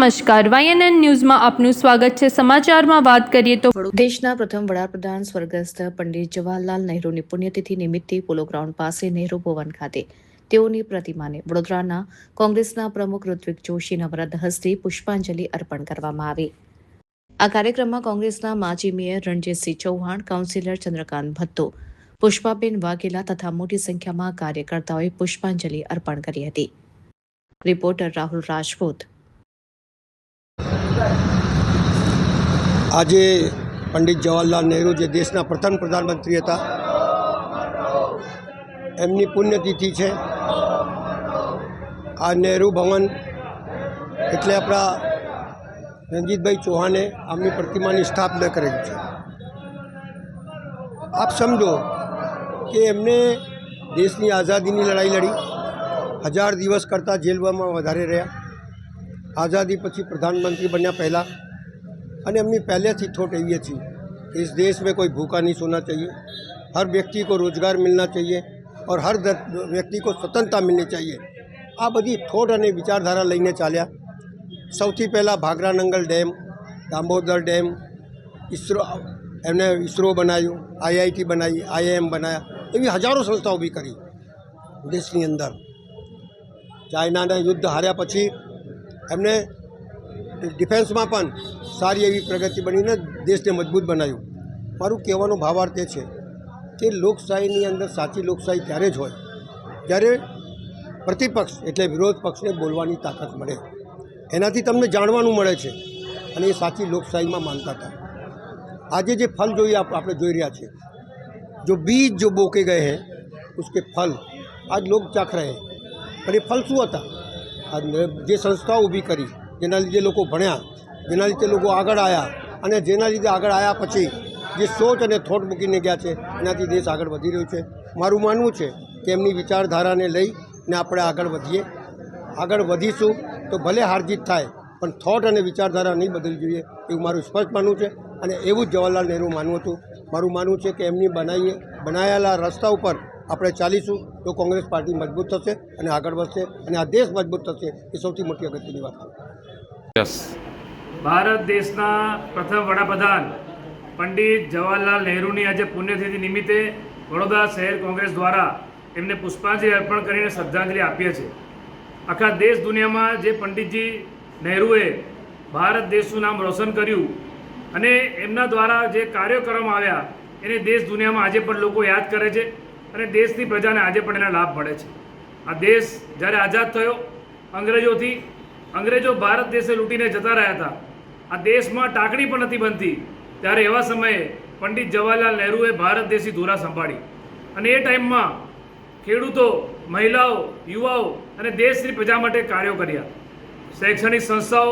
નમસ્કાર, YNN ન્યૂઝમાં આપનું સ્વાગત છે। સમાચારમાં વાત કરીએ તો દેશના પ્રથમ વડાપ્રધાન સ્વર્ગસ્થ પંડિત જવાહરલાલ નહેરુની પુણ્યતિથિ નિમિત્તે પોલો ગ્રાઉન્ડ પાસે નહેરુ ભવન ખાતે તેઓની પ્રતિમાને વડોદરાના કોંગ્રેસના પ્રમુખ ઋત્વિક જોશીના વરદ હસ્તે પુષ્પાંજલિ અર્પણ કરવામાં આવી। આ કાર્યક્રમમાં કોંગ્રેસના માજી મેયર રણજીતસિંહ ચૌહાણ, કાઉન્સિલર ચંદ્રકાંત ભટ્ટો, પુષ્પાબેન વાઘેલા તથા મોટી સંખ્યામાં કાર્યકર્તાઓએ પુષ્પાંજલિ અર્પણ કરી હતી। રિપોર્ટર રાહુલ રાજપૂત। આજે પંડિત જવાહરલાલ નહેરુ જે દેશના પ્રથમ પ્રધાનમંત્રી હતા, એમની પુણ્યતિથિ છે। આ નહેરુ ભવન એટલે આપણા રણજીતભાઈ ચૌહાણે આમની પ્રતિમાની સ્થાપના કરેલી છે। આપ સમજો કે એમને દેશની આઝાદીની લડાઈ લડી, 1000 દિવસ કરતાં જેલમાં વધારે રહ્યા, આઝાદી પછી પ્રધાનમંત્રી બન્યા પહેલાં, અને એમની पहले थी थोट ये थी कि इस देश में कोई भूखा नहीं सोना चाहिए, हर व्यक्ति को रोजगार मिलना चाहिए और हर व्यक्ति को स्वतंत्रता मिलनी चाहिए। आ बधी थोट और विचारधारा लईने चाल्या। सौथी पहला भाखरा नंगल डेम, दामोदर डेम, इसरो बनायो, IIT बनाई, IIM बनाया, एवी हजारों संस्थाओं भी करी देशनी अंदर। चाइना युद्ध हार्या पछी एमने डिफेंसમાં પણ સારી એવી પ્રગતિ બનીને દેશને મજબૂત બનાવ્યું। મારું કહેવાનો ભાવાર્થ એ છે કે લોકશાહીની અંદર સાચી લોકશાહી ત્યારે જ હોય જ્યારે પ્રતિપક્ષ એટલે વિરોધ પક્ષને બોલવાની તાકાત મળે, એનાથી તમને જાણવાનું મળે છે, અને એ સાચી લોકશાહીમાં માનતા હતા। આજે જે ફલ જોઈએ આપણે જોઈ રહ્યા છીએ, જો बीज जो बोके गए हैं उसके फल आज लोग चाख रहे हैं। पर ये फल શું હતા? आज જે સંસ્થાઓ ઊભી કરી, જેના લીધે લોકો ભણ્યા, જેના લીધે લોકો આગળ આવ્યા, અને જેના લીધે આગળ આવ્યા પછી જે સોચ અને થોટ મૂકીને ગયા છે, એનાથી દેશ આગળ વધી રહ્યો છે। મારું માનવું છે કે એમની વિચારધારાને લઈને આપણે આગળ વધીએ। આગળ વધીશું તો ભલે હાર જીત થાય, પણ થોટ અને વિચારધારા નહીં બદલવી જોઈએ, એવું મારું સ્પષ્ટ માનવું છે। અને એવું જ જવાહરલાલ નહેરુ માનવું હતું। મારું માનવું છે કે એમની બનાવેલા રસ્તા ઉપર આપણે ચાલીશું તો કોંગ્રેસ પાર્ટી મજબૂત થશે અને આગળ વધશે, અને આ દેશ મજબૂત થશે। એ સૌથી મોટી અગત્યની વાત છે। ભારત દેશના પ્રથમ વડાપ્રધાન પંડિત જવાહરલાલ નહેરુની આજે પુણ્યતિથિ નિમિત્તે વડોદરા શહેર કોંગ્રેસ દ્વારા એમને પુષ્પાંજલિ અર્પણ કરીને શ્રદ્ધાંજલિ આપીએ છીએ। આખા દેશ દુનિયામાં જે પંડિતજી નહેરુએ ભારત દેશનું નામ રોશન કર્યું અને એમના દ્વારા જે કાર્યો કરવામાં આવ્યા, એને દેશ દુનિયામાં આજે પણ લોકો યાદ કરે છે, અને દેશની પ્રજાને આજે પણ એના લાભ મળે છે। આ દેશ જ્યારે આઝાદ થયો અંગ્રેજો ભારત દેશે લૂંટીને જતા રહ્યા હતા, આ દેશમાં ટાંકણી પણ નથી બનતી, ત્યારે એવા સમયે પંડિત જવાહરલાલ નહેરુએ ભારત દેશની ધુરા સંભાળી, અને એ ટાઈમમાં ખેડૂતો, મહિલાઓ, યુવાઓ અને દેશની પ્રજા માટે કાર્યો કર્યા। શૈક્ષણિક સંસ્થાઓ,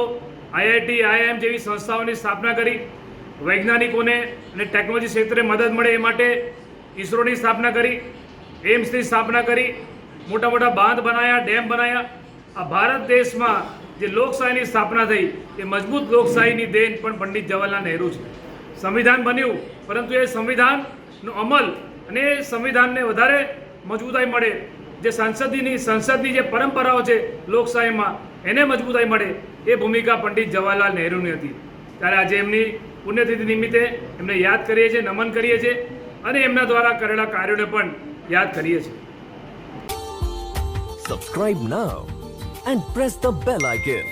IIT, IIM જેવી સંસ્થાઓની સ્થાપના કરી, વૈજ્ઞાનિકોને અને ટેકનોલોજી ક્ષેત્રે મદદ મળે એ માટે ઇસરોની સ્થાપના કરી, એમ્સની સ્થાપના કરી, મોટા મોટા બાંધ બનાવ્યા, ડેમ બનાવ્યા। આ ભારત દેશમાં જે લોકશાહીની સ્થાપના થઈ, એ મજબૂત લોકશાહીની દેન પણ પંડિત જવાહરલાલ નહેરુ છે। સંવિધાન બન્યું, પરંતુ એ સંવિધાનનો અમલ અને એ સંવિધાનને વધારે મજબૂતાઈ મળે, જે સંસદની જે પરંપરાઓ છે લોકશાહીમાં, એને મજબૂતાઈ મળે, એ ભૂમિકા પંડિત જવાહરલાલ નહેરુની હતી। ત્યારે આજે એમની પુણ્યતિથિ નિમિત્તે એમને યાદ કરીએ છીએ, નમન કરીએ છીએ, અને એમના દ્વારા કરેલા કાર્યોને પણ યાદ કરીએ છીએ। Subscribe now and press the bell icon.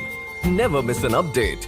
Never miss an update.